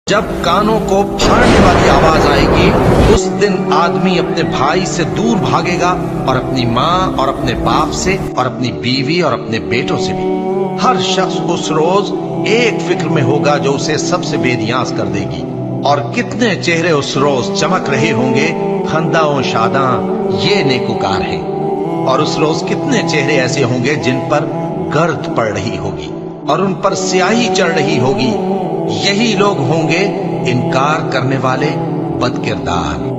जब कानों को फाड़ने वाली आवाज आएगी, उस दिन आदमी अपने भाई से दूर भागेगा और अपनी माँ और अपने बाप से और अपनी बीवी और अपने बेटों से भी। हर शख्स उस रोज एक फिक्र में होगा जो उसे सबसे बेनियाज कर देगी। और कितने चेहरे उस रोज चमक रहे होंगे, खंदा शादा ये नेकुकार है। और उस रोज कितने चेहरे ऐसे होंगे जिन पर गर्द पड़ रही होगी और उन पर स्याही चढ़ रही होगी। यही लोग होंगे इनकार करने वाले बदकिरदार।